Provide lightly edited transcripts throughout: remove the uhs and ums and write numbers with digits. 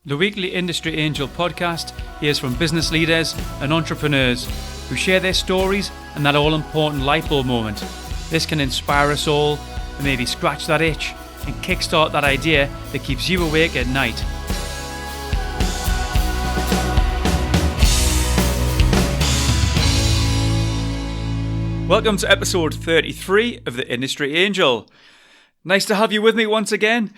The weekly Industry Angel podcast hears from business leaders and entrepreneurs who share their stories and that all-important light bulb moment. This can inspire us all and maybe scratch that itch and kickstart that idea that keeps you awake at night. Welcome to episode 33 of the Industry Angel. Nice to have you with me once again.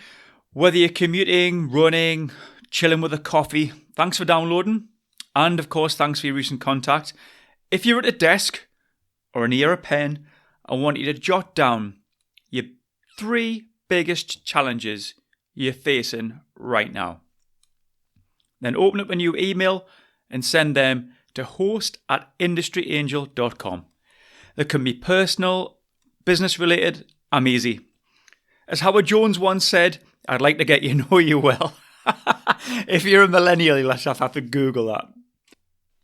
Whether you're commuting, running, chilling with a coffee, thanks for downloading. And of course, thanks for your recent contact. If you're at a desk or near a pen, I want you to jot down your 3 biggest challenges you're facing right now. Then open up a new email and send them to host@industryangel.com. They can be personal, business related, I'm easy. As Howard Jones once said, I'd like to get you know you well. If you're a millennial, you'll just have to Google that.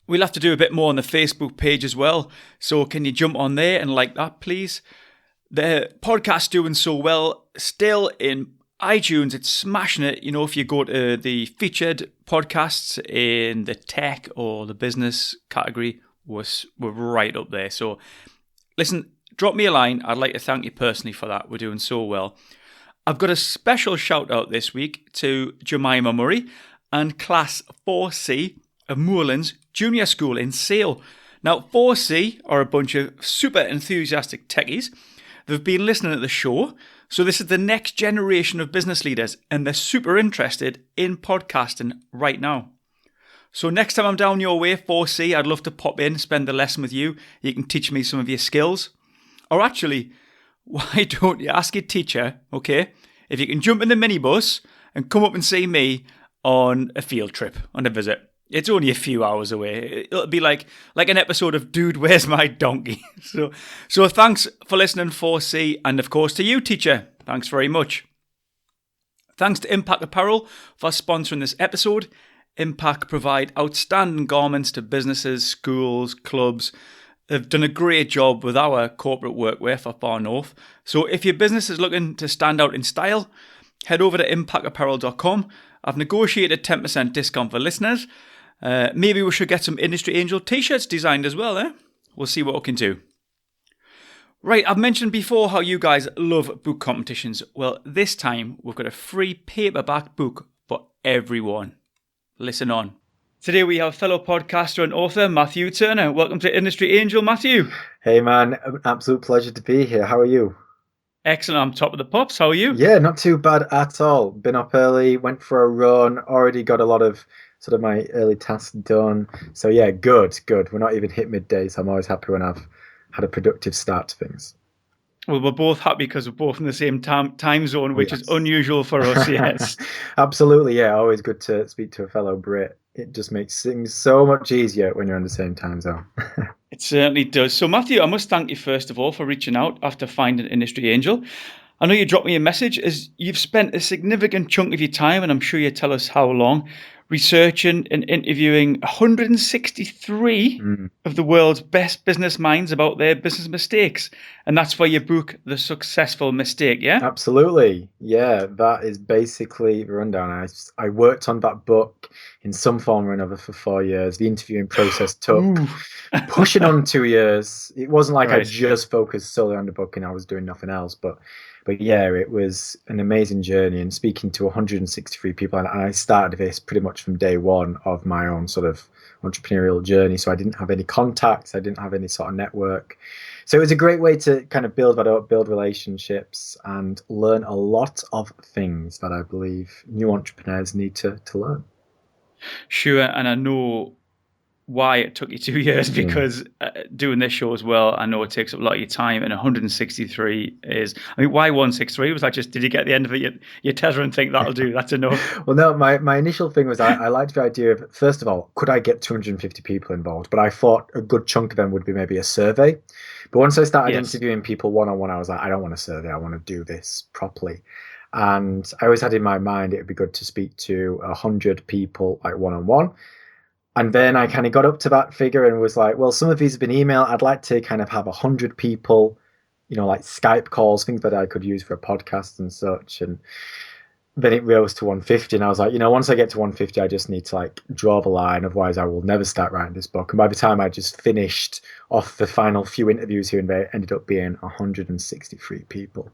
We'll have to do a bit more on the Facebook page as well. So can you jump on there and like that, please? The podcast's doing so well. Still in iTunes, it's smashing it. You know, if you go to the featured podcasts in the tech or the business category, we're right up there. So listen, drop me a line. I'd like to thank you personally for that. We're doing so well. I've got a special shout out this week to Jemima Murray and Class 4C of Moorlands Junior School in Sale. Now, 4C are a bunch of super enthusiastic techies. They've been listening to the show. So this is the next generation of business leaders and they're super interested in podcasting right now. So next time I'm down your way, 4C, I'd love to pop in, spend the lesson with you. You can teach me some of your skills. Or actually, why don't you ask your teacher, okay, if you can jump in the minibus and come up and see me on a field trip, on a visit. It's only a few hours away. It'll be like an episode of Dude, Where's My Donkey? So thanks for listening, 4C, and of course to you, teacher. Thanks very much. Thanks to Impact Apparel for sponsoring this episode. Impact provide outstanding garments to businesses, schools, clubs. They've done a great job with our corporate workwear for Far North. So if your business is looking to stand out in style, head over to impactapparel.com. I've negotiated 10% discount for listeners. Maybe we should get some Industry Angel t-shirts designed as well, eh? We'll see what we can do. Right, I've mentioned before how you guys love book competitions. Well, this time we've got a free paperback book for everyone. Listen on. Today we have fellow podcaster and author Matthew Turner. Welcome to Industry Angel, Matthew. Hey man, an absolute pleasure to be here. How are you? Excellent. I'm top of the pops. How are you? Yeah, not too bad at all. Been up early, went for a run, already got a lot of sort of my early tasks done. So yeah, good. We're not even hit midday, so I'm always happy when I've had a productive start to things. Well, we're both happy because we're both in the same time zone, which is unusual for us, yes. Absolutely, yeah. Always good to speak to a fellow Brit. It just makes things so much easier when you're in the same time zone. It certainly does. So, Matthew, I must thank you, first of all, for reaching out after finding Industry Angel. I know you dropped me a message as you've spent a significant chunk of your time, and I'm sure you'll tell us how long, researching and interviewing 163 of the world's best business minds about their business mistakes. And that's for your book, The Successful Mistake, yeah? Absolutely. Yeah, that is basically the rundown. I worked on that book in some form or another for 4 years. The interviewing process took pushing on 2 years. It wasn't like I just focused solely on the book and I was doing nothing else. But yeah, it was an amazing journey and speaking to 163 people. And I started this pretty much from day one of my own sort of entrepreneurial journey. So I didn't have any contacts. I didn't have any sort of network. So it was a great way to kind of build that up, build relationships and learn a lot of things that I believe new entrepreneurs need to learn. Sure. And I know why it took you 2 years because doing this show as well, I know it takes up a lot of your time, and 163 is, I mean, why 163? Was that just, did you get the end of it, your tether and think that'll do, that's enough? Well, no, my initial thing was I liked the idea of, first of all, could I get 250 people involved? But I thought a good chunk of them would be maybe a survey. But once I started interviewing people one-on-one, I was like, I don't want a survey, I want to do this properly. And I always had in my mind it would be good to speak to 100 people like one-on-one. And then I kind of got up to that figure and was like, well, some of these have been email. I'd like to kind of have 100 people, you know, like Skype calls, things that I could use for a podcast and such. And then it rose to 150, and I was like, once I get to 150, I just need to like draw the line, otherwise I will never start writing this book. And by the time I just finished off the final few interviews here and there, it ended up being 163 people.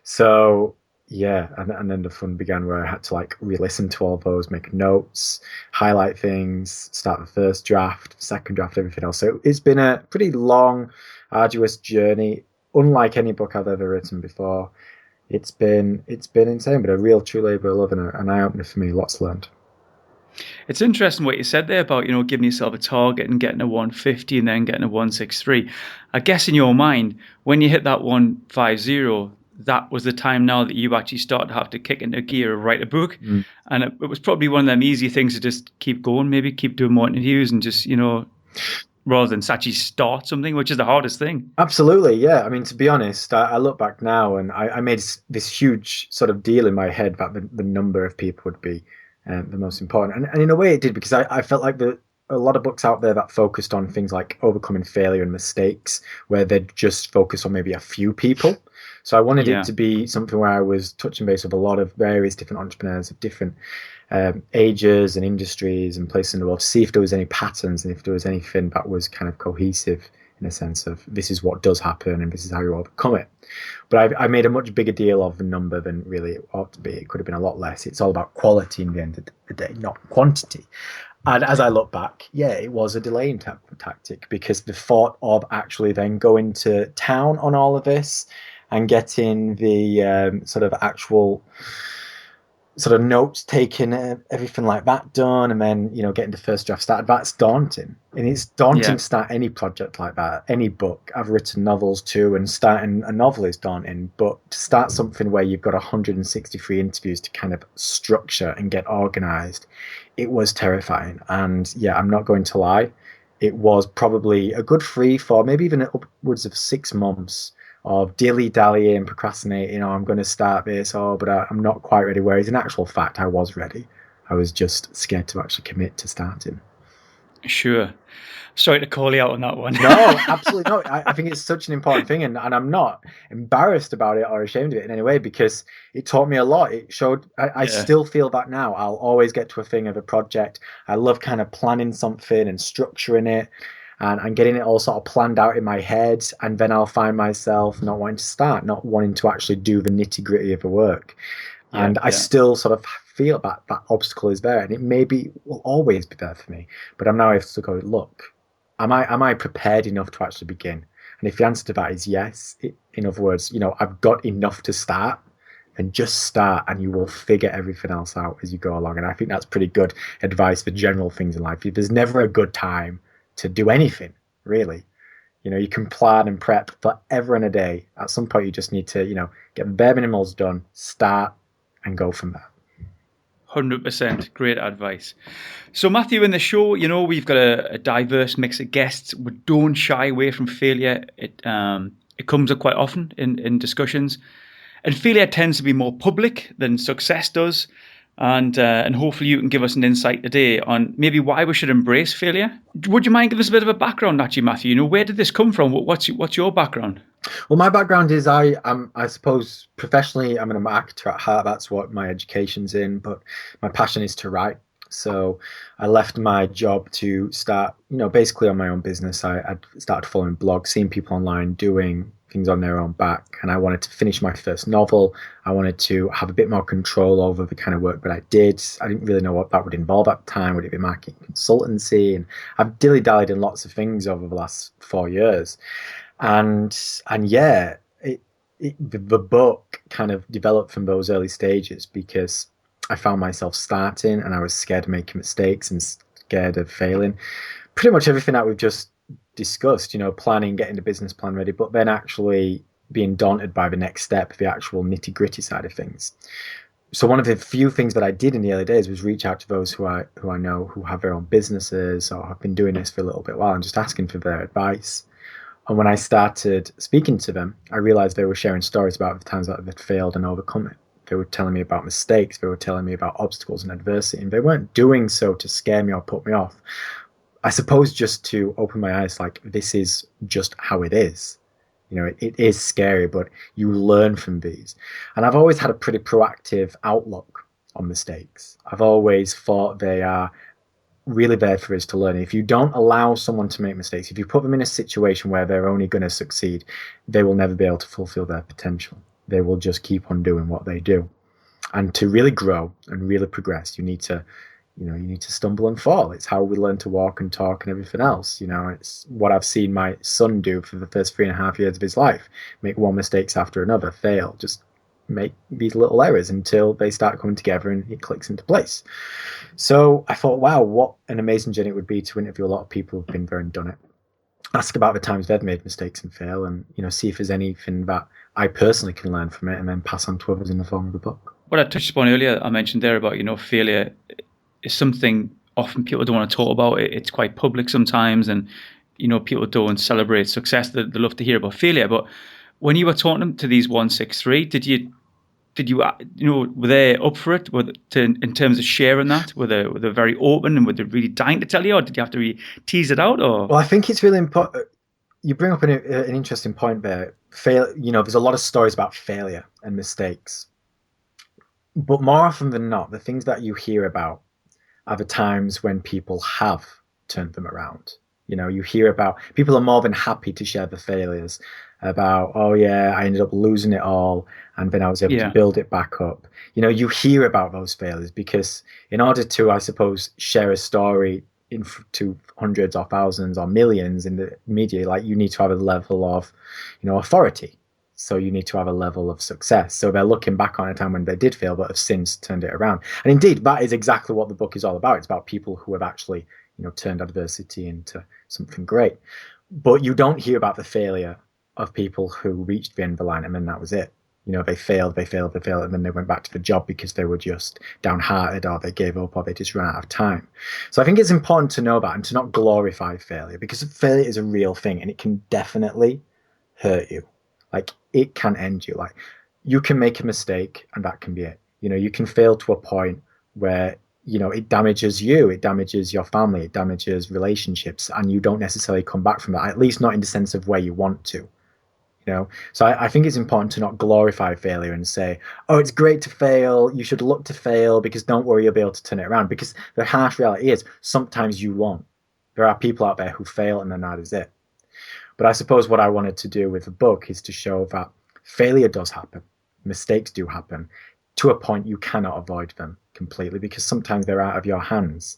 So yeah, and then the fun began where I had to like re-listen to all those, make notes, highlight things, start the first draft, second draft, everything else. So it's been a pretty long, arduous journey, unlike any book I've ever written before. It's been insane, but a real true labour of love and an eye opener for me. Lots learned. It's interesting what you said there about, giving yourself a target and getting a 150 and then getting a 163. I guess in your mind, when you hit that 150, that was the time now that you actually started to have to kick into gear and write a book. Mm. And it was probably one of them easy things to just keep going, maybe keep doing more interviews and just, rather than actually start something, which is the hardest thing. Absolutely, yeah. I mean, to be honest, I look back now and I made this huge sort of deal in my head that the number of people would be the most important. And in a way it did, because I felt like a lot of books out there that focused on things like overcoming failure and mistakes, where they'd just focus on maybe a few people. So I wanted it to be something where I was touching base with a lot of various different entrepreneurs of different ages and industries and places in the world, to see if there was any patterns and if there was anything that was kind of cohesive in a sense of this is what does happen and this is how you overcome it. But I made a much bigger deal of the number than really it ought to be. It could have been a lot less. It's all about quality in the end of the day, not quantity. And as I look back, yeah, it was a delaying tactic, because the thought of actually then going to town on all of this and getting the sort of actual sort of notes taken, everything like that done, and then getting the first draft started, that's daunting. And it's daunting to start any project like that, any book. I've written novels too, and starting a novel is daunting, but to start something where you've got 163 interviews to kind of structure and get organized, it was terrifying. And yeah, I'm not going to lie, it was probably a good 3, 4, maybe even upwards of 6 months of dilly-dallying, procrastinating, I'm going to start this, but I'm not quite ready. Whereas in actual fact, I was ready. I was just scared to actually commit to starting. Sure. Sorry to call you out on that one. No, absolutely not. I think it's such an important thing, and I'm not embarrassed about it or ashamed of it in any way, because it taught me a lot. It showed, I still feel that now. I'll always get to a thing of a project. I love kind of planning something and structuring it, and getting it all sort of planned out in my head, and then I'll find myself not wanting to start, not wanting to actually do the nitty-gritty of the work. And I still sort of feel that obstacle is there, and it maybe will always be there for me. But I'm now able to go, look, am I prepared enough to actually begin? And if the answer to that is yes, in other words, I've got enough to start, then just start, and you will figure everything else out as you go along. And I think that's pretty good advice for general things in life. There's never a good time to do anything, really. You can plan and prep forever and a day. At some point, you just need to, get the bare minimals done, start, and go from there. 100%. Great advice. So, Matthew, in the show, we've got a diverse mix of guests. We don't shy away from failure. It comes up quite often in discussions. And failure tends to be more public than success does. And hopefully you can give us an insight today on maybe why we should embrace failure. Would you mind giving us a bit of a background, actually, Matthew? Where did this come from? What's your background? Well, my background is I suppose professionally I'm a marketer at heart. That's what my education's in. But my passion is to write. So I left my job to start, basically on my own business. I started following blogs, seeing people online doing things on their own back, and I wanted to finish my first novel. I wanted to have a bit more control over the kind of work that I did. I didn't really know what that would involve at the time. Would it be marketing consultancy? And I've dilly-dallied in lots of things over the last 4 years. And yeah, the book kind of developed from those early stages, because I found myself starting and I was scared of making mistakes and scared of failing. Pretty much everything that we've just discussed, planning, getting the business plan ready, but then actually being daunted by the next step, the actual nitty-gritty side of things. So one of the few things that I did in the early days was reach out to those who I know who have their own businesses or have been doing this for a little bit while, and just asking for their advice. And when I started speaking to them, I realized they were sharing stories about the times that they'd failed and overcome it. They were telling me about mistakes. They were telling me about obstacles and adversity. And they weren't doing so to scare me or put me off. I suppose just to open my eyes, like, this is just how it is. It is scary, but you learn from these. And I've always had a pretty proactive outlook on mistakes. I've always thought they are really there for us to learn. If you don't allow someone to make mistakes, if you put them in a situation where they're only going to succeed, they will never be able to fulfill their potential. They will just keep on doing what they do. And to really grow and really progress, you need to stumble and fall. It's how we learn to walk and talk and everything else. It's what I've seen my son do for the first 3.5 years of his life: make one mistakes after another, fail, just make these little errors until they start coming together and it clicks into place. So I thought, wow, what an amazing journey it would be to interview a lot of people who've been there and done it. Ask about the times they've made mistakes and fail, and see if there's anything that I personally can learn from it, and then pass on to others in the form of a book. What I touched upon earlier, I mentioned there about failure is something often people don't want to talk about. It's quite public sometimes, and people don't celebrate success. They love to hear about failure. But when you were talking to these 163, did you were they up for it? In terms of sharing that? Were they very open, and were they really dying to tell you, or did you have to really tease it out? Or well, I think it's really important. You bring up an interesting point there. There's a lot of stories about failure and mistakes, but more often than not, the things that you hear about are the times when people have turned them around. You hear about people are more than happy to share the failures about, oh yeah, I ended up losing it all and then I was able to build it back up. You hear about those failures because in order to, I suppose, share a story to hundreds or thousands or millions in the media, like you need to have a level of, authority. So you need to have a level of success. So they're looking back on a time when they did fail, but have since turned it around. And indeed, that is exactly what the book is all about. It's about people who have actually, turned adversity into something great. But you don't hear about the failure of people who reached the end of the line and then that was it. They failed, and then they went back to the job because they were just downhearted, or they gave up, or they just ran out of time. So I think it's important to know that and to not glorify failure, because failure is a real thing and it can definitely hurt you. Like, it can end you. Like, you can make a mistake and that can be it. You can fail to a point where, it damages you, it damages your family, it damages relationships, and you don't necessarily come back from that, at least not in the sense of where you want to. So I think it's important to not glorify failure and say, oh, it's great to fail, you should look to fail because don't worry, you'll be able to turn it around. Because the harsh reality is sometimes you won't. There are people out there who fail and then that is it. But I suppose what I wanted to do with the book is to show that failure does happen. Mistakes do happen. To a point, you cannot avoid them completely because sometimes they're out of your hands.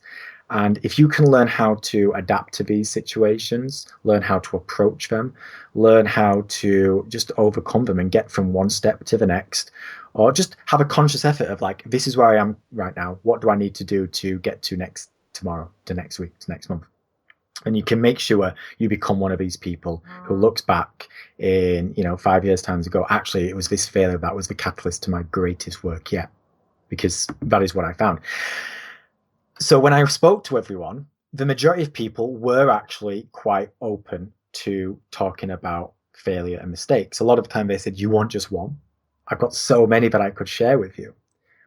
And if you can learn how to adapt to these situations, learn how to approach them, learn how to just overcome them and get from one step to the next, or just have a conscious effort of like, this is where I am right now. What do I need to do to get to tomorrow, to next week, to next month? And you can make sure you become one of these people who looks back in, 5 years' time to go, actually, it was this failure that was the catalyst to my greatest work yet, because that is what I found. So when I spoke to everyone, the majority of people were actually quite open to talking about failure and mistakes. A lot of the time they said, you want just one? I've got so many that I could share with you.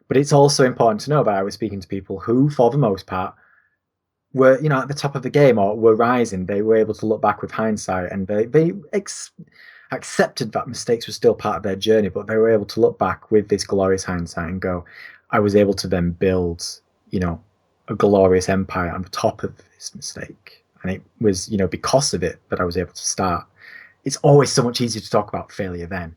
But it's also important to know that I was speaking to people who, for the most part, were, at the top of the game or were rising. They were able to look back with hindsight and they accepted that mistakes were still part of their journey, but they were able to look back with this glorious hindsight and go, I was able to then build, a glorious empire on the top of this mistake. And it was, because of it that I was able to start. It's always so much easier to talk about failure then.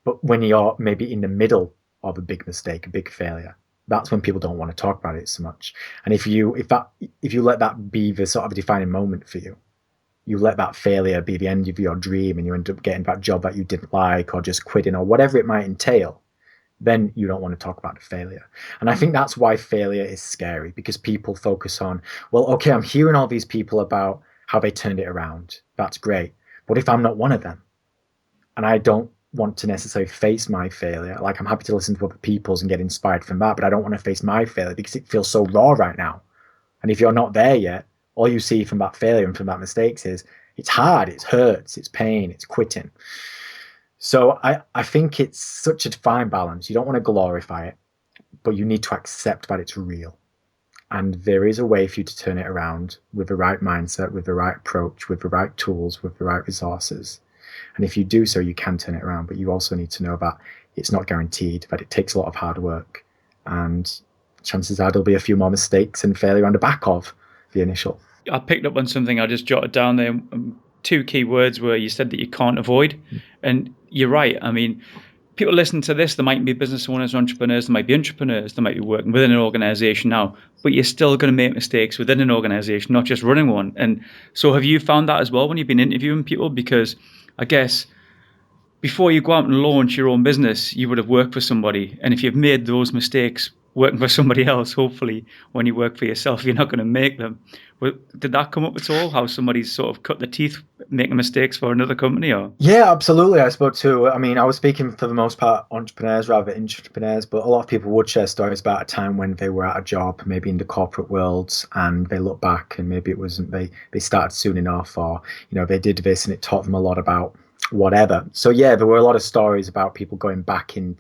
But when you're maybe in the middle of a big mistake, a big failure, that's when people don't want to talk about it so much. And if you let that be the sort of defining moment for you, you let that failure be the end of your dream and you end up getting that job that you didn't like or just quitting or whatever it might entail, then you don't want to talk about the failure. And I think that's why failure is scary, because people focus on, well, okay, I'm hearing all these people about how they turned it around. That's great. But if I'm not one of them and I don't want to necessarily face my failure, like I'm happy to listen to other people's and get inspired from that, but I don't want to face my failure because it feels so raw right now. And if you're not there yet, all you see from that failure and from that mistakes is it's hard, it hurts, it's pain, it's quitting. So I think it's such a fine balance. You don't want to glorify it, but you need to accept that it's real. And there is a way for you to turn it around with the right mindset, with the right approach, with the right tools, with the right resources. And if you do so, you can turn it around. But you also need to know that it's not guaranteed, that it takes a lot of hard work. And chances are there'll be a few more mistakes and failure on the back of the initial. I picked up on something I just jotted down there. Two key words were you said that you can't avoid. And you're right. I mean, people listen to this, they might be business owners, entrepreneurs, they might be entrepreneurs, they might be working within an organization now, but you're still going to make mistakes within an organization, not just running one. And so have you found that as well when you've been interviewing people? Because I guess before you go out and launch your own business, you would have worked for somebody. And if you've made those mistakes working for somebody else, hopefully when you work for yourself, you're not going to make them. Did that come up at all? How somebody's sort of cut the teeth making mistakes for another company? Or Yeah, absolutely. I spoke to, I mean, I was speaking for the most part entrepreneurs rather than entrepreneurs, but a lot of people would share stories about a time when they were at a job, maybe in the corporate world, and they look back and maybe it wasn't, they started soon enough, or, they did this and it taught them a lot about whatever. So yeah, there were a lot of stories about people going back in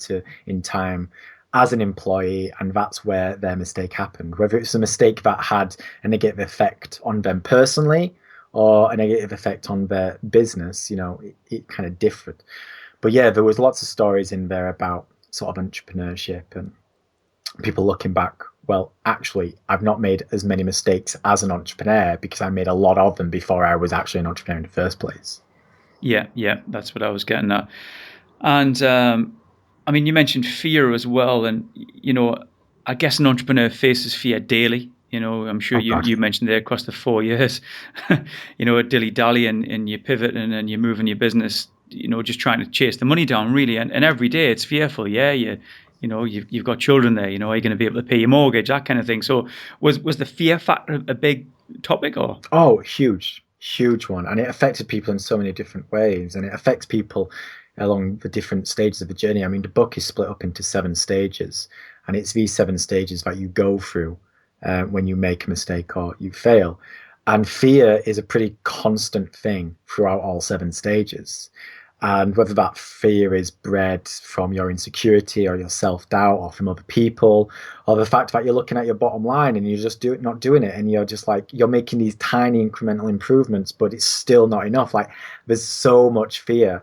time as an employee, and that's where their mistake happened. Whether it's a mistake that had a negative effect on them personally or a negative effect on their business, it kind of differed. But yeah, there was lots of stories in there about sort of entrepreneurship and people looking back. Well, actually, I've not made as many mistakes as an entrepreneur because I made a lot of them before I was actually an entrepreneur in the first place. yeah, that's what I was getting at. And I mean, you mentioned fear as well, and I guess an entrepreneur faces fear daily. I'm sure Oh, God. you mentioned there across the 4 years, a dilly dally and you pivot and you're moving your business, just trying to chase the money down really, and every day it's fearful. Yeah, you've got children there. Are you going to be able to pay your mortgage, that kind of thing? So was the fear factor a big topic or? Oh, huge one. And it affected people in so many different ways. And it affects people along the different stages of the journey. I mean, the book is split up into 7 stages. And it's these 7 stages that you go through when you make a mistake or you fail. And fear is a pretty constant thing throughout all 7 stages. And whether that fear is bred from your insecurity or your self-doubt or from other people, or the fact that you're looking at your bottom line and you're just not doing it, and you're just like, you're making these tiny incremental improvements, but it's still not enough. Like, there's so much fear.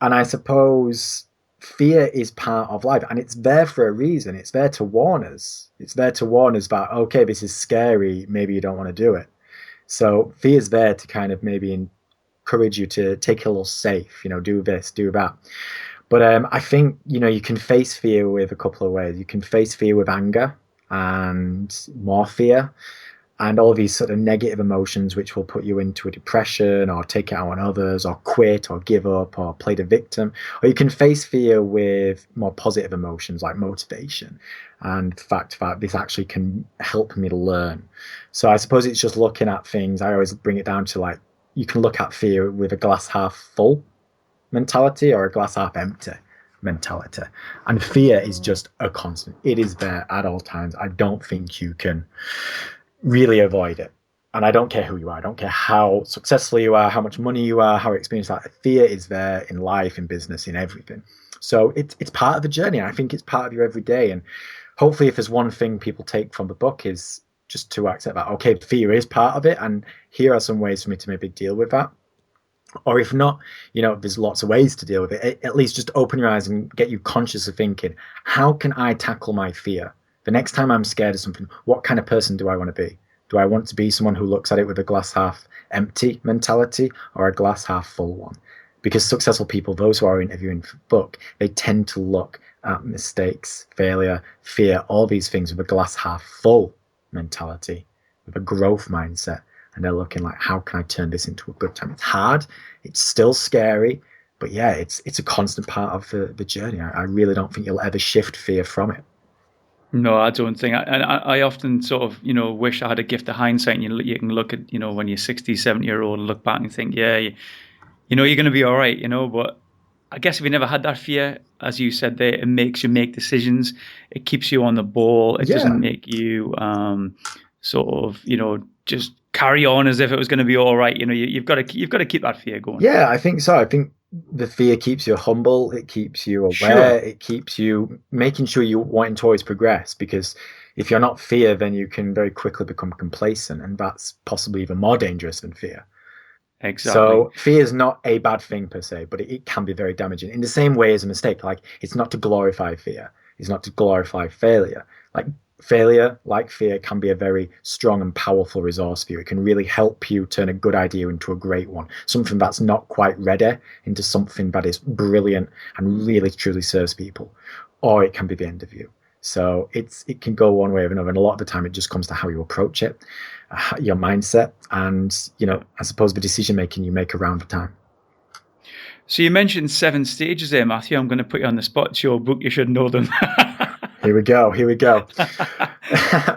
And I suppose fear is part of life, and it's there for a reason. It's there to warn us. It's there to warn us that, okay, this is scary, maybe you don't want to do it. So fear is there to kind of maybe encourage you to take it a little safe, do this, do that. But I think, you can face fear with a couple of ways. You can face fear with anger and more fear and all these sort of negative emotions, which will put you into a depression or take it out on others or quit or give up or play the victim. Or you can face fear with more positive emotions like motivation and the fact that this actually can help me to learn. So I suppose it's just looking at things. I always bring it down to like, you can look at fear with a glass half full mentality or a glass half empty mentality. And fear is just a constant. It is there at all times. I don't think you can really avoid it. And I don't care who you are. I don't care how successful you are, how much money you are, how experienced you are. Fear is there in life, in business, in everything. So it's part of the journey. I think it's part of your everyday. And hopefully if there's one thing people take from the book is just to accept that, okay, fear is part of it. And here are some ways for me to maybe deal with that. Or if not, there's lots of ways to deal with it. At least just open your eyes and get you conscious of thinking, how can I tackle my fear? The next time I'm scared of something, what kind of person do I want to be? Do I want to be someone who looks at it with a glass half empty mentality or a glass half full one? Because successful people, those who are interviewing for the book, they tend to look at mistakes, failure, fear, all these things with a glass half full mentality, with a growth mindset. And they're looking like, how can I turn this into a good time? It's hard. It's still scary. But yeah, it's a constant part of the journey. I really don't think you'll ever shift fear from it. No, I don't think. I often sort of, wish I had a gift of hindsight. And you can look at, when you're 60, 70-year-old, look back and think, yeah, you're going to be all right, But I guess if you never had that fear, as you said there, it makes you make decisions. It keeps you on the ball. It doesn't make you sort of, just carry on as if it was going to be all right. You've got to keep that fear going. Yeah, I think so. I think the fear keeps you humble. It keeps you aware. Sure. It keeps you making sure you wanting to always progress, because if you're not fear, then you can very quickly become complacent, and that's possibly even more dangerous than fear. Exactly. So fear is not a bad thing per se, but it can be very damaging in the same way as a mistake. Like it's not to glorify fear. It's not to glorify failure. Like failure, like fear, can be a very strong and powerful resource for you. It can really help you turn a good idea into a great one. Something that's not quite ready into something that is brilliant and really truly serves people. Or it can be the end of you. So it can go one way or another. And a lot of the time it just comes to how you approach it, your mindset, and I suppose the decision making you make around the time. So you mentioned 7 stages there, Matthew. I'm going to put you on the spot. It's your book. You should know them. Here we go. Here we go.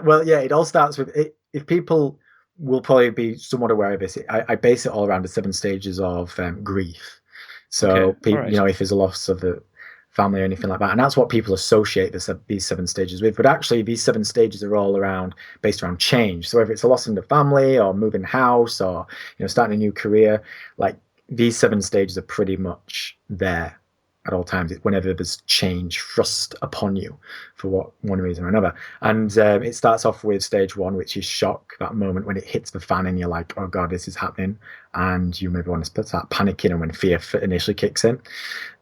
Well, yeah, it all starts with it. If people will probably be somewhat aware of this, I base it all around the 7 stages of grief. So, Okay. All people, right. if there's a loss of the family or anything like that, and that's what people associate these 7 stages with. But actually, these 7 stages are all based around change. So, whether it's a loss in the family or moving house or starting a new career, like these 7 stages are pretty much there at all times. It's whenever there's change thrust upon you for one reason or another. And it starts off with stage 1, which is shock, that moment when it hits the fan and you're like, oh God, this is happening. And you maybe want to start panicking, and when fear initially kicks in.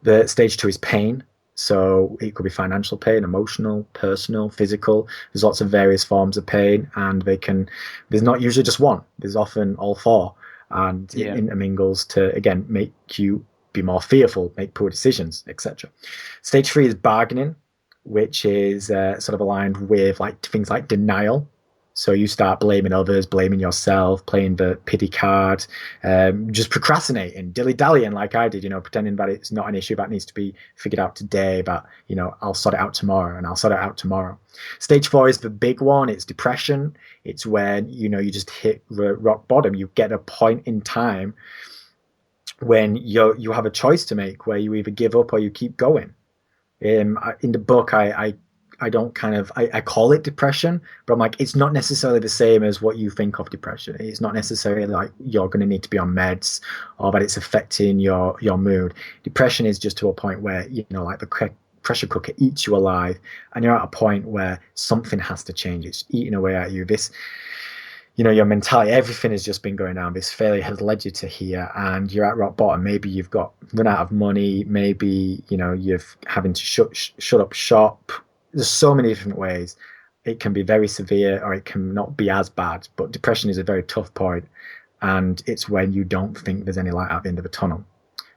The stage 2 is pain. So it could be financial pain, emotional, personal, physical. There's lots of various forms of pain, and there's not usually just one. There's often all 4. And it intermingles to, again, make you be more fearful, make poor decisions, etc. Stage 3 is bargaining, which is sort of aligned with like things like denial. So you start blaming others, blaming yourself, playing the pity card, just procrastinating, dilly-dallying like I did, pretending that it's not an issue that needs to be figured out today, but, I'll sort it out tomorrow, and I'll sort it out tomorrow. Stage 4 is the big one. It's depression. It's when, you just hit rock bottom. You get a point in time when you have a choice to make, where you either give up or you keep going. In the book, I don't I call it depression, but I'm like, it's not necessarily the same as what you think of depression. It's not necessarily like you're going to need to be on meds or that it's affecting your mood. Depression is just to a point where, like the pressure cooker eats you alive, and you're at a point where something has to change. It's eating away at you. Your mentality, everything has just been going down. This failure has led you to here, and you're at rock bottom. Maybe you've run out of money. Maybe, you're having to shut up shop. There's so many different ways. It can be very severe, or it can not be as bad. But depression is a very tough point, and it's when you don't think there's any light at the end of the tunnel.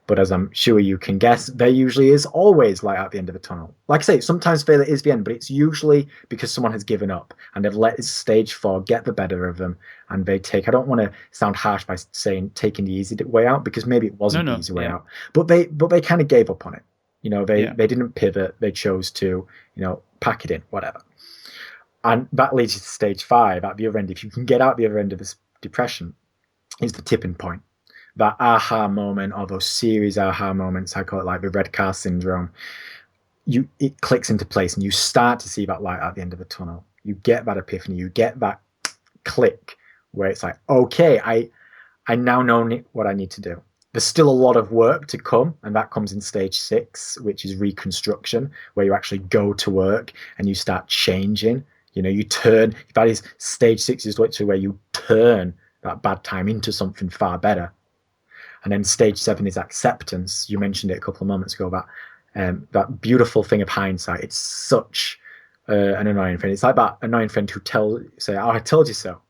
But as I'm sure you can guess, there usually is always light at the end of the tunnel. Like I say, sometimes failure is the end, but it's usually because someone has given up and they've let stage 4 get the better of them, and I don't want to sound harsh by saying taking the easy way out, because maybe it wasn't the easy way out, but they kind of gave up on it. They didn't pivot. They chose to, pack it in, whatever. And that leads you to stage 5 at the other end. If you can get out the other end of this depression, is the tipping point. That aha moment, or those series aha moments, I call it like the red car syndrome. It clicks into place, and you start to see that light at the end of the tunnel. You get that epiphany, you get that click where it's like, okay, I now know what I need to do. There's still a lot of work to come, and that comes in stage 6, which is reconstruction, where you actually go to work and you start changing. You turn. That is stage 6 is literally where you turn that bad time into something far better. And then stage 7 is acceptance. You mentioned it a couple of moments ago, that beautiful thing of hindsight. It's such an annoying friend. It's like that annoying friend who say, "Oh, I told you so."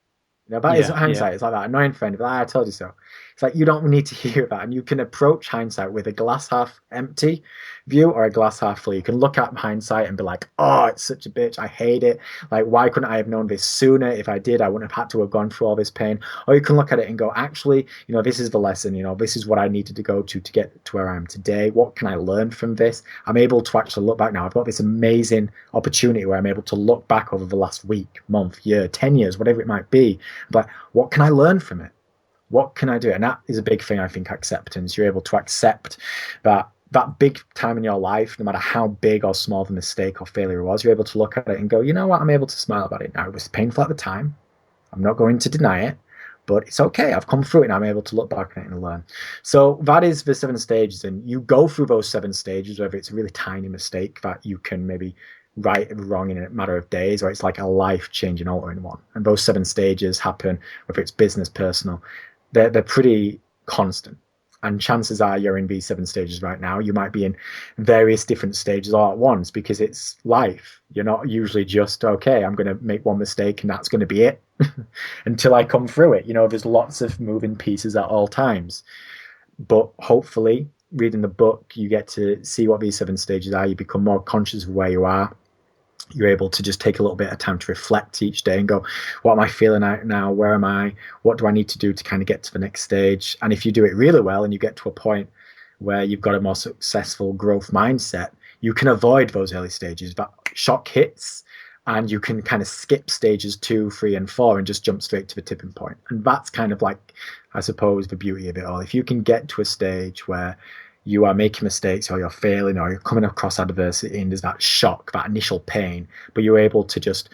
That is hindsight. It's like that annoying friend. Like, I told you so. It's like you don't need to hear that, and you can approach hindsight with a glass half empty view or a glass half full. You can look at hindsight and be like, "Oh, it's such a bitch. I hate it. Like, why couldn't I have known this sooner? If I did, I wouldn't have had to have gone through all this pain." Or you can look at it and go, "Actually, this is the lesson. This is what I needed to go to get to where I am today. What can I learn from this? I'm able to actually look back now. I've got this amazing opportunity where I'm able to look back over the last week, month, year, 10 years, whatever it might be. But what can I learn from it? What can I do?" And that is a big thing, I think, acceptance. You're able to accept that big time in your life, no matter how big or small the mistake or failure was, you're able to look at it and go, you know what, I'm able to smile about it now. It was painful at the time. I'm not going to deny it, but it's okay. I've come through it and I'm able to look back at it and learn. So that is the 7 stages. And you go through those 7 stages, whether it's a really tiny mistake that you can maybe right and wrong in a matter of days, or it's like a life-changing altering one. And those 7 stages happen, whether it's business, personal, they're pretty constant. And chances are you're in these 7 stages right now. You might be in various different stages all at once because it's life. You're not usually just, okay, I'm going to make one mistake and that's going to be it until I come through it. There's lots of moving pieces at all times. But hopefully, reading the book, you get to see what these 7 stages are. You become more conscious of where you are. You're able to just take a little bit of time to reflect each day and go, what am I feeling out now? Where am I? What do I need to do to kind of get to the next stage? And if you do it really well and you get to a point where you've got a more successful growth mindset, you can avoid those early stages. That shock hits and you can kind of skip stages 2, 3, and 4 and just jump straight to the tipping point. And that's kind of like, I suppose, the beauty of it all. If you can get to a stage where you are making mistakes or you're failing or you're coming across adversity and there's that shock, that initial pain, but you're able to just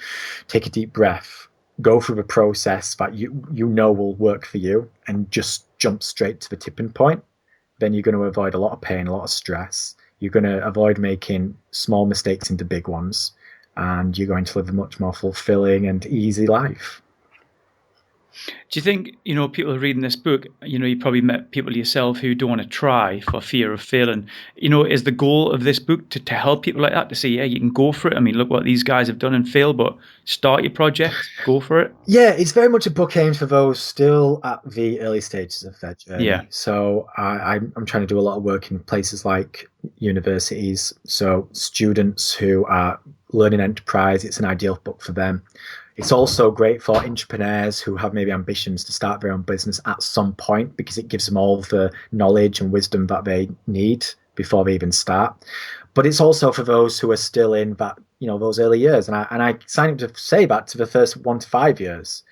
take a deep breath, go through the process that you know will work for you and just jump straight to the tipping point, then you're going to avoid a lot of pain, a lot of stress. You're going to avoid making small mistakes into big ones, and you're going to live a much more fulfilling and easy life. Do you think, people reading this book, you probably met people yourself who don't want to try for fear of failing. Is the goal of this book to help people like that, to say, yeah, you can go for it? I mean, look what these guys have done and failed, but start your project, go for it? Yeah, it's very much a book aimed for those still at the early stages of their journey. Yeah. So I'm trying to do a lot of work in places like universities. So students who are learning enterprise, it's an ideal book for them. It's also great for entrepreneurs who have maybe ambitions to start their own business at some point because it gives them all the knowledge and wisdom that they need before they even start. But it's also for those who are still in that, those early years. And I signed up to say that to the first 1 to 5 years,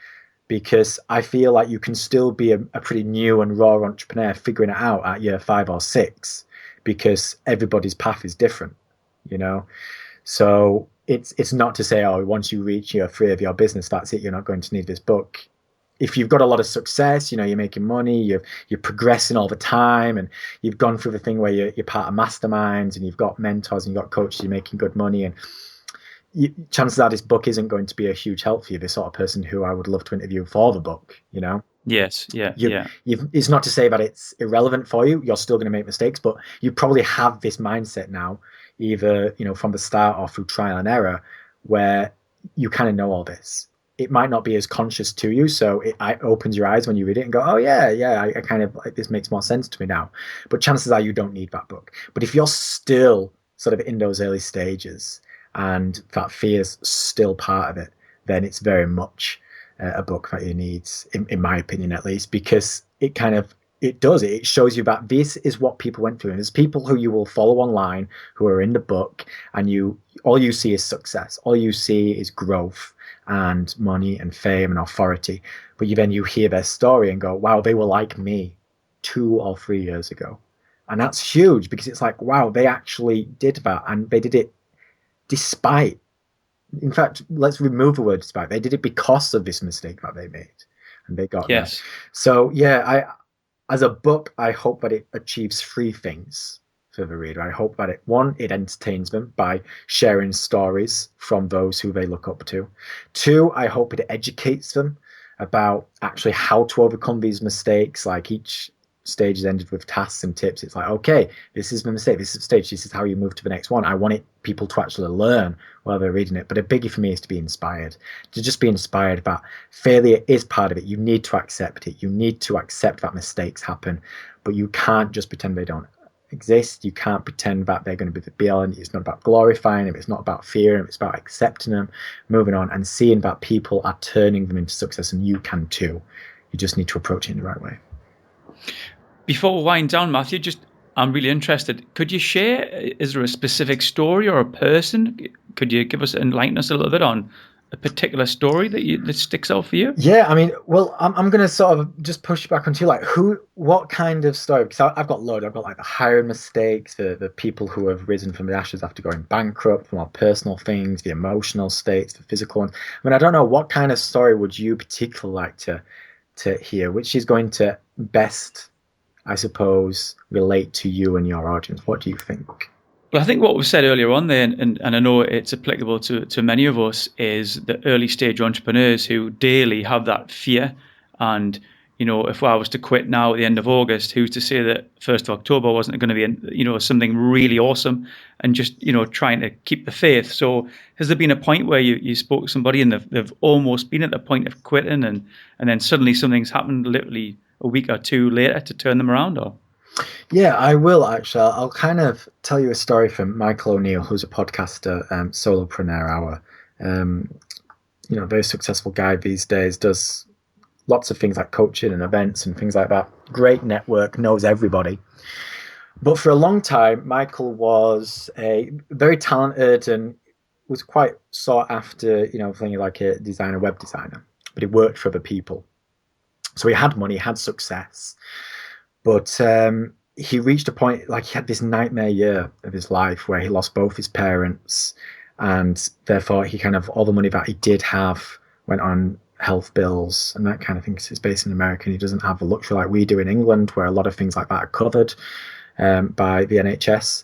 because I feel like you can still be a pretty new and raw entrepreneur figuring it out at year 5 or 6, because everybody's path is different, So it's not to say, once you reach year 3 of your business, that's it, you're not going to need this book. If you've got a lot of success, you're making money, you're progressing all the time, and you've gone through the thing where you're part of masterminds and you've got mentors and you've got coaches, you're making good money, and chances are this book isn't going to be a huge help for you, the sort of person who I would love to interview for the book, Yes, yeah. It's not to say that it's irrelevant for you. You're still going to make mistakes, but you probably have this mindset now, either, from the start or through trial and error, where you kind of know all this. It might not be as conscious to you, so it opens your eyes when you read it and go, oh yeah, I kind of like, this makes more sense to me now. But chances are you don't need that book. But if you're still sort of in those early stages and that fear's still part of it, then it's very much a book that you need, in my opinion at least, because it shows you that this is what people went through. And there's people who you will follow online who are in the book, and all you see is success. All you see is growth and money and fame and authority. But you hear their story and go, wow, they were like me 2 or 3 years ago. And that's huge, because it's like, wow, they actually did that, and they did it despite. In fact, let's remove the word despite. They did it because of this mistake that they made, and they got there. So yeah, as a book, I hope that it achieves 3 things for the reader. I hope that it entertains them by sharing stories from those who they look up to. 2, I hope it educates them about actually how to overcome these mistakes. Like, each stage is ended with tasks and tips. It's like, okay, this is the mistake, this is the stage, this is how you move to the next one. I want people to actually learn while they're reading it. But a biggie for me is to be inspired, to just be inspired that failure is part of it. You need to accept it. You need to accept that mistakes happen, but you can't just pretend they don't exist. You can't pretend that they're going to be the be all, and it's not about glorifying them, it's not about fearing them, it's about accepting them, moving on, and seeing that people are turning them into success, and you can too. You just need to approach it in the right way. Before we wind down, Matthew, I'm really interested. Could you share, is there a specific story or a person? Could you enlighten us a little bit on a particular story that sticks out for you? Yeah, I mean, well, I'm going to sort of just push back onto you, like, what kind of story? Because I've got loads. I've got like the hiring mistakes, the people who have risen from the ashes after going bankrupt, the more personal things, the emotional states, the physical ones. I mean, I don't know, what kind of story would you particularly like to hear? Which is going to best, I suppose, relate to you and your audience? What do you think? Well, I think what was said earlier on there, and I know it's applicable to many of us, is the early stage entrepreneurs who daily have that fear, and if I was to quit now at the end of August, who's to say that 1st of October wasn't going to be, something really awesome, and just, trying to keep the faith. So has there been a point where you spoke to somebody and they've almost been at the point of quitting, and then suddenly something's happened literally a week or two later to turn them around? Or Yeah, I will actually. I'll kind of tell you a story from Michael O'Neill, who's a podcaster, Solopreneur Hour. Very successful guy these days, does lots of things like coaching and events and things like that. Great network, knows everybody. But for a long time, Michael was a very talented and was quite sought after, thinking like a designer, web designer. But he worked for other people. So he had money, he had success. But he reached a point, like he had this nightmare year of his life where he lost both his parents. And therefore, he kind of, all the money that he did have went on health bills and that kind of thing, because it's based in America and he doesn't have the luxury like we do in England, where a lot of things like that are covered by the NHS.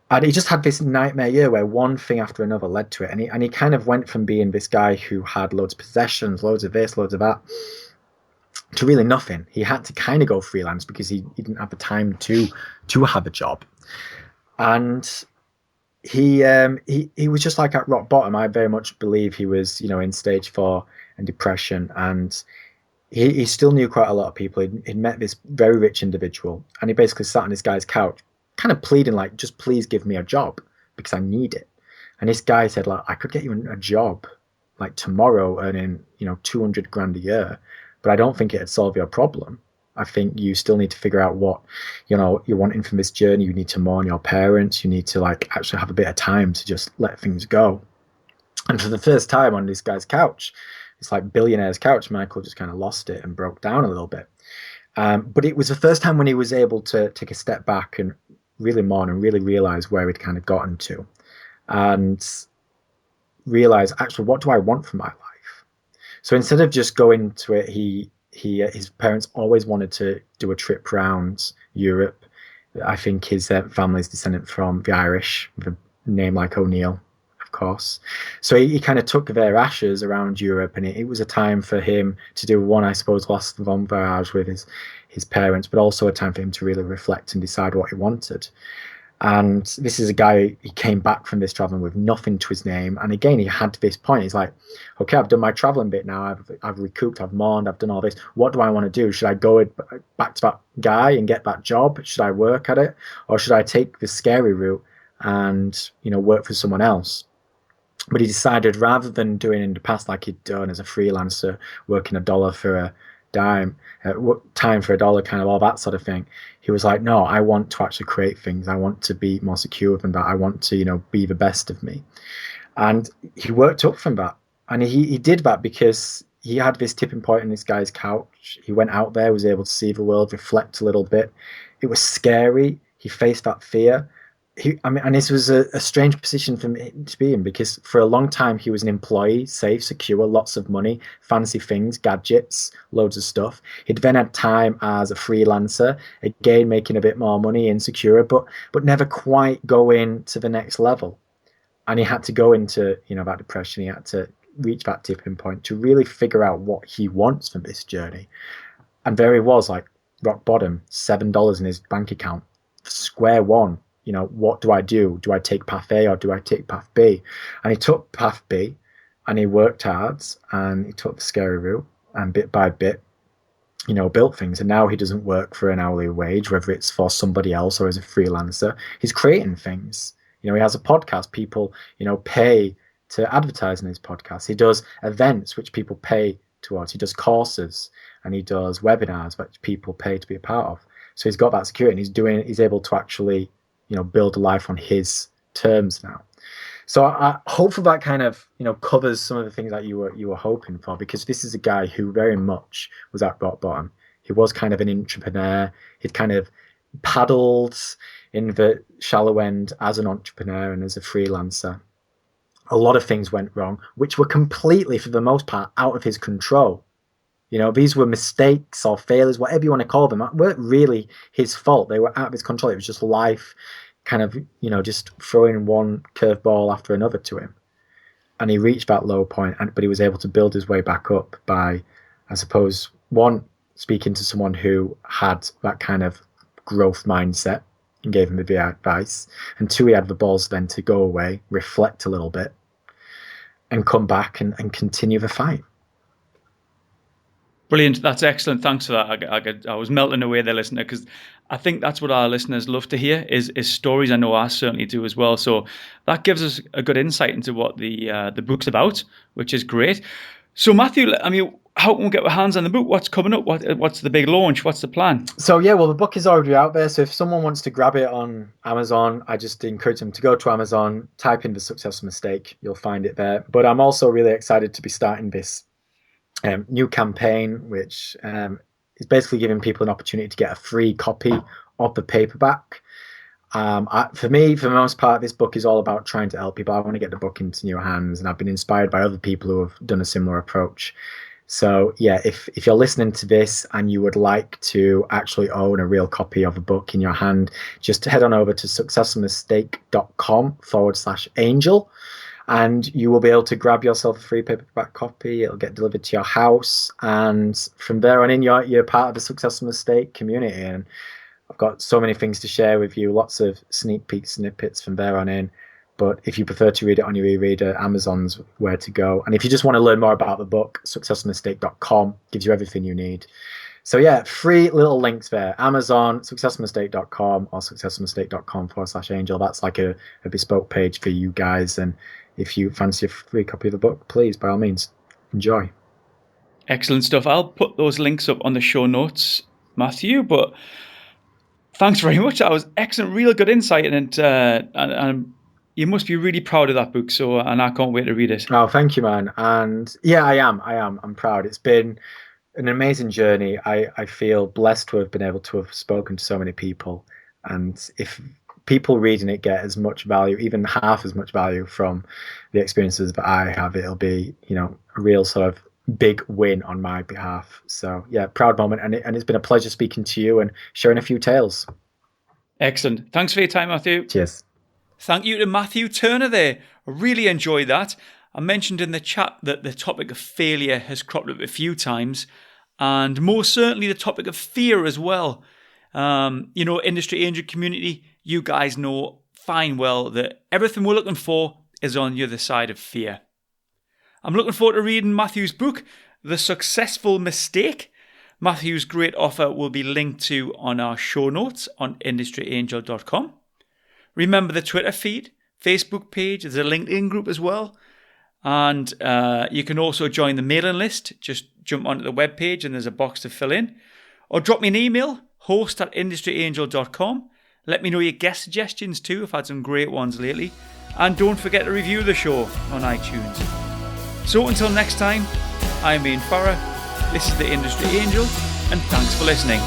And he just had this nightmare year where one thing after another led to it. And he kind of went from being this guy who had loads of possessions, loads of this, loads of that, to really nothing. He had to kind of go freelance because he didn't have the time to have a job. And he was just like at rock bottom. I very much believe he was, in stage 4 and depression. And he still knew quite a lot of people. He'd met this very rich individual, and he basically sat on this guy's couch, kind of pleading like, just please give me a job because I need it. And this guy said, like, I could get you a job like tomorrow earning, 200 grand a year, but I don't think it'd solve your problem. I think you still need to figure out what, you're wanting from this journey. You need to mourn your parents. You need to like actually have a bit of time to just let things go. And for the first time on this guy's couch, it's like billionaire's couch, Michael just kind of lost it and broke down a little bit. But it was the first time when he was able to take a step back and really mourn and really realize where he'd kind of gotten to, and realize, actually, what do I want from my life? So instead of just going to it, his parents always wanted to do a trip around Europe. I think his family's descendant from the Irish, with a name like O'Neill, of course. So he kind of took their ashes around Europe, and it was a time for him to do one, I suppose, last bon voyage with his parents, but also a time for him to really reflect and decide what he wanted. And this is a guy, he came back from this traveling with nothing to his name. And again, he had this point. He's like, okay, I've done my traveling bit now. I've recouped, I've mourned, I've done all this. What do I want to do? Should I go back to that guy and get that job? Should I work at it? Or should I take the scary route and, work for someone else? But he decided, rather than doing in the past like he'd done as a freelancer, working $1 for a dime, time for $1, kind of all that sort of thing, he was like, no, I want to actually create things. I want to be more secure than that. I want to, be the best of me. And he worked up from that. And he did that because he had this tipping point on this guy's couch. He went out there, was able to see the world, reflect a little bit. It was scary. He faced that fear. And this was a strange position for me to be in, because for a long time he was an employee, safe, secure, lots of money, fancy things, gadgets, loads of stuff. He'd then had time as a freelancer, again making a bit more money, insecure, but never quite going to the next level. And he had to go into that depression. He had to reach that tipping point to really figure out what he wants from this journey. And there he was, like rock bottom, $7 in his bank account, square one. What do I do? Do I take path A or do I take path B? And he took path B, and he worked hard, and he took the scary route, and bit by bit, built things. And now he doesn't work for an hourly wage, whether it's for somebody else or as a freelancer. He's creating things. He has a podcast. People, pay to advertise in his podcast. He does events which people pay towards. He does courses, and he does webinars which people pay to be a part of. So he's got that security, and he's able to actually build a life on his terms now. So I hopefully that kind of, covers some of the things that you were hoping for, because this is a guy who very much was at rock bottom. He was kind of an entrepreneur. He'd kind of paddled in the shallow end as an entrepreneur and as a freelancer. A lot of things went wrong, which were completely, for the most part, out of his control. These were mistakes or failures, whatever you want to call them, weren't really his fault. They were out of his control. It was just life kind of, just throwing one curveball after another to him. And he reached that low point, but he was able to build his way back up by, I suppose, one, speaking to someone who had that kind of growth mindset and gave him the advice. And 2, he had the balls then to go away, reflect a little bit, and come back and continue the fight. Brilliant. That's excellent. Thanks for that. I was melting away there, listener, because I think that's what our listeners love to hear is stories. I know I certainly do as well. So that gives us a good insight into what the book's about, which is great. So Matthew, I mean, how can we get our hands on the book? What's coming up? What's the big launch? What's the plan? So yeah, well, the book is already out there. So if someone wants to grab it on Amazon, I just encourage them to go to Amazon, type in The Successful Mistake. You'll find it there. But I'm also really excited to be starting this new campaign, which is basically giving people an opportunity to get a free copy of the paperback. For me, for the most part, this book is all about trying to help people. I want to get the book into your hands, and I've been inspired by other people who have done a similar approach. So yeah, if you're listening to this and you would like to actually own a real copy of a book in your hand, just head on over to successfulmistake.com/angel. And you will be able to grab yourself a free paperback copy. It'll get delivered to your house. And from there on in, you're part of the Successful Mistake community. And I've got so many things to share with you, lots of sneak peek snippets from there on in. But if you prefer to read it on your e-reader, Amazon's where to go. And if you just want to learn more about the book, successfulmistake.com gives you everything you need. So yeah, 3 little links there. Amazon, successfulmistake.com, or successfulmistake.com/angel. That's like a bespoke page for you guys. And if you fancy a free copy of the book, please, by all means, enjoy. Excellent stuff. I'll put those links up on the show notes, Matthew. But thanks very much. That was excellent, real good insight. And you must be really proud of that book. And I can't wait to read it. Oh, thank you, man. And yeah, I am. I'm proud. It's been an amazing journey. I feel blessed to have been able to have spoken to so many people. And if people reading it get as much value, even half as much value from the experiences that I have, it'll be, a real sort of big win on my behalf. So yeah, proud moment. And it's been a pleasure speaking to you and sharing a few tales. Excellent. Thanks for your time, Matthew. Cheers. Thank you to Matthew Turner there. I really enjoyed that. I mentioned in the chat that the topic of failure has cropped up a few times, and more certainly the topic of fear as well. Industry angel community, you guys know fine well that everything we're looking for is on the other side of fear. I'm looking forward to reading Matthew's book, The Successful Mistake. Matthew's great offer will be linked to on our show notes on industryangel.com. Remember the Twitter feed, Facebook page, there's a LinkedIn group as well. And you can also join the mailing list. Just jump onto the webpage and there's a box to fill in. Or drop me an email, host@industryangel.com. Let me know your guest suggestions too. I've had some great ones lately. And don't forget to review the show on iTunes. So until next time, I'm Ian Farrer. This is the Industry Angel, and thanks for listening.